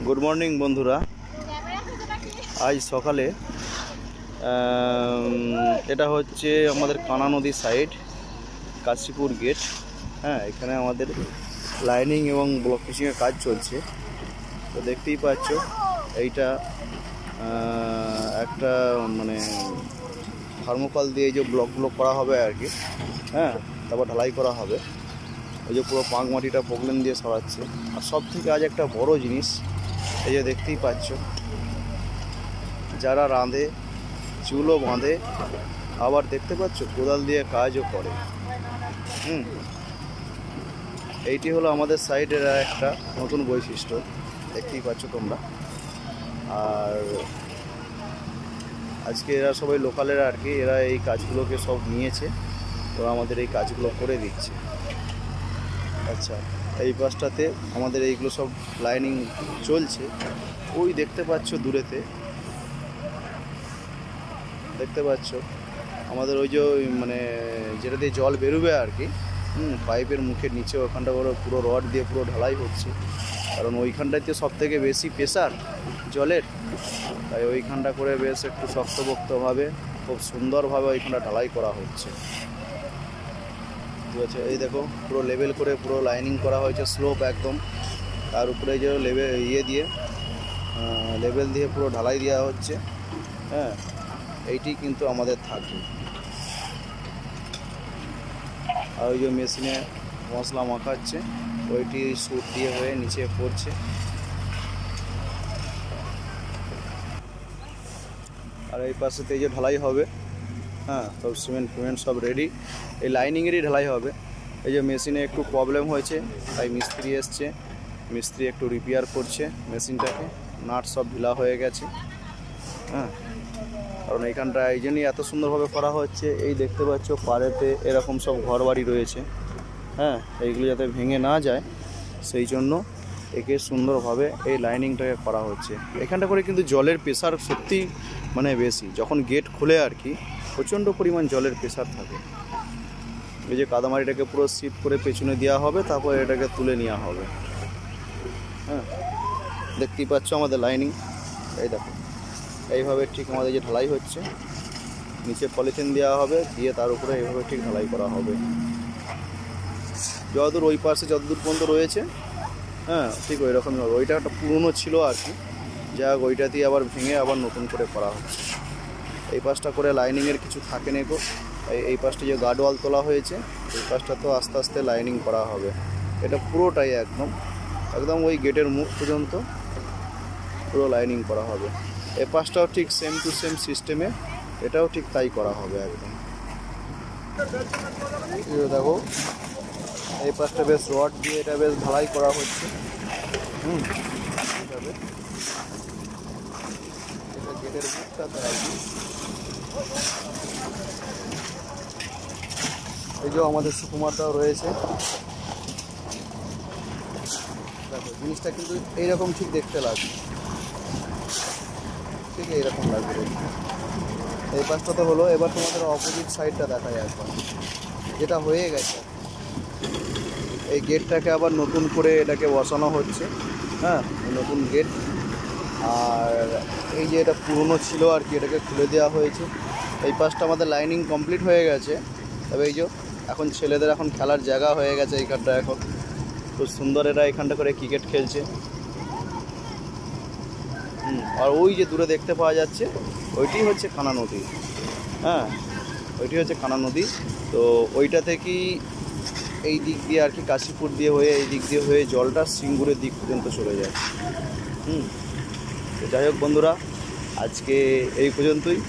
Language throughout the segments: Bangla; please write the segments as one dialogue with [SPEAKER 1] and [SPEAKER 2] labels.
[SPEAKER 1] गुड मर्निंग बंधुरा आज सकाले এটা হচ্ছে আমাদের কানা নদী সাইড কাশীপুর গেট। হ্যাঁ, এখানে আমাদের লাইনিং এবং ব্লক ফিশিংয়ের কাজ চলছে। তো দেখতেই পাচ্ছ এইটা একটা মানে থার্মোকল দিয়ে যে ব্লকগুলো করা হবে আর কি। হ্যাঁ, তারপর ঢালাই করা হবে। এই যে পুরো পাঁক মাটিটা প্রবলেম দিয়ে সরাচ্ছে। আর সব থেকে আজ একটা বড় জিনিস, এই যে দেখতেই পাচ্ছ যারা রাঁধে চুলো বাঁধে, আবার দেখতে পাচ্ছ কোদাল দিয়ে কাজও করে। এইটি হলো আমাদের সাইডের একটা নতুন বৈশিষ্ট্য, দেখতেই পাচ্ছ তোমরা। আর আজকে এরা সবাই লোকালেরা আর কি, এরা এই কাজগুলোকে সব নিয়েছে, ওরা আমাদের এই কাজগুলো করে দিচ্ছে। আচ্ছা, এই পাশটাতে আমাদের এইগুলো সব লাইনিং চলছে। ওই দেখতে পাচ্ছ দূরেতে, দেখতে পাচ্ছ আমাদের ওই যে মানে যেটা দিয়ে জল বেরোবে আর কি, পাইপের মুখের নিচে ওখানটা পুরো রড দিয়ে পুরো ঢালাই হচ্ছে। কারণ ওইখানটাতে সব থেকে বেশি প্রেশার জলের, তাই ওইখানটা করে বেশ একটু শক্তপোক্তভাবে খুব সুন্দরভাবে ওইখানটা ঢালাই করা হচ্ছে। ঠিক আছে, এই দেখো পুরো লেভেল করে পুরো লাইনিং করা হয়েছে, স্লোপ একদম। তার উপরে যে লেভেল দিয়ে পুরো ঢালাই দেওয়া হচ্ছে। হ্যাঁ, এইটি কিন্তু আমাদের থাকবে। আর ওই যে মেশিনে মশলা মাখাচ্ছে, ওইটি সুট দিয়ে হয়ে নিচে পড়ছে। আর এই পাশেতে এই যে ঢালাই হবে। হ্যাঁ, সব সিমেন্ট সব রেডি, এই লাইনিংয়েরই ঢালাই হবে। এই যে মেশিনে একটু প্রবলেম হয়েছে, তাই মিস্ত্রি এসছে, মিস্ত্রি একটু রিপেয়ার করছে মেশিনটাকে। নাট সব ঢিলা হয়ে গেছে। হ্যাঁ, কারণ এইখানটা এই জন্যই এত সুন্দরভাবে করা হচ্ছে। এই দেখতে পাচ্ছ পাড়েতে এরকম সব ঘর বাড়ি রয়েছে। হ্যাঁ, এইগুলো যাতে ভেঙে না যায় সেই জন্য একে সুন্দরভাবে এই লাইনিংটাকে করা হচ্ছে। এখানটা করে কিন্তু জলের প্রেশার সত্যি মানে বেশি, যখন গেট খুলে আর কি প্রচণ্ড পরিমাণ জলের প্রেশার থাকে। এই যে কাদামাটিটাকে পুরো শিফট করে পেছনে দেওয়া হবে, তারপর এটাকে তুলে নেওয়া হবে। হ্যাঁ, দেখতেই পাচ্ছ আমাদের লাইনিং। এই দেখো এইভাবে ঠিক আমাদের যে ঢালাই হচ্ছে, নিচে পলিথিন দেওয়া হবে, দিয়ে তার উপরে এইভাবে ঠিক ঢালাই করা হবে। যতদূর ওই পাশে যতদূর পর্যন্ত রয়েছে, হ্যাঁ ঠিক ওই রকমই হবে। ওইটা একটা পুরনো ছিল আর কি, যা ওইটা দিয়ে আবার ভেঙে আবার নতুন করে করা হচ্ছে। এই পাশটা করে লাইনিংয়ের কিছু থাকে নেই। এই পাশটা যে গার্ডওয়াল তোলা হয়েছে, এই পাশটা তো আস্তে আস্তে লাইনিং করা হবে। এটা পুরোটাই একদম ওই গেটের মুখ পর্যন্ত পুরো লাইনিং করা হবে। এই পাশটাও ঠিক সেম টু সেম সিস্টেমে, এটাও ঠিক তাই করা হবে একদম। দেখো এই পাশটা বেশ রড দিয়ে এটা বেশ ঢালাই করা হচ্ছে। এইভাবে এটা গেটের মুখটাতে আর কি। এই যে আমাদের সুকুমারটাও রয়েছে। দেখো জিনিসটা কিন্তু এইরকম ঠিক দেখতে লাগবে, ঠিক এইরকম লাগবে। এই পাশটা তো হলো, এবার তোমাদের অপোজিট সাইডটা দেখায় একবার, যেটা হয়ে গেছে। এই গেটটাকে আবার নতুন করে এটাকে বসানো হচ্ছে। হ্যাঁ, নতুন গেট। আর এই যে এটা পুরনো ছিল আর কি, এটাকে খুলে দেওয়া হয়েছে। এই পাশটা আমাদের লাইনিং কমপ্লিট হয়ে গেছে। তবে এই যে এখন ছেলেদের এখন খেলার জায়গা হয়ে গেছে এইখানটা। এখন খুব সুন্দর এরা এখানটা করে ক্রিকেট খেলছে। আর ওই যে দূরে দেখতে পাওয়া যাচ্ছে, ওইটি হচ্ছে কানা নদী। হ্যাঁ, ওইটি হচ্ছে কানা নদী। তো ওইটা থেকেই এই দিক দিয়ে আর কি কাশীপুর দিয়ে হয়ে এই দিক দিয়ে হয়ে জলটা সিঙ্গুরের দিক পর্যন্ত চলে যায়। তো যাই হোক বন্ধুরা, আজকে এই পর্যন্তই।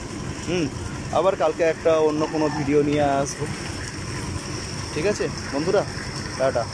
[SPEAKER 1] আবার কালকে একটা অন্য কোনো ভিডিও নিয়ে আসবো। ঠিক আছে বন্ধুরা, টাটা।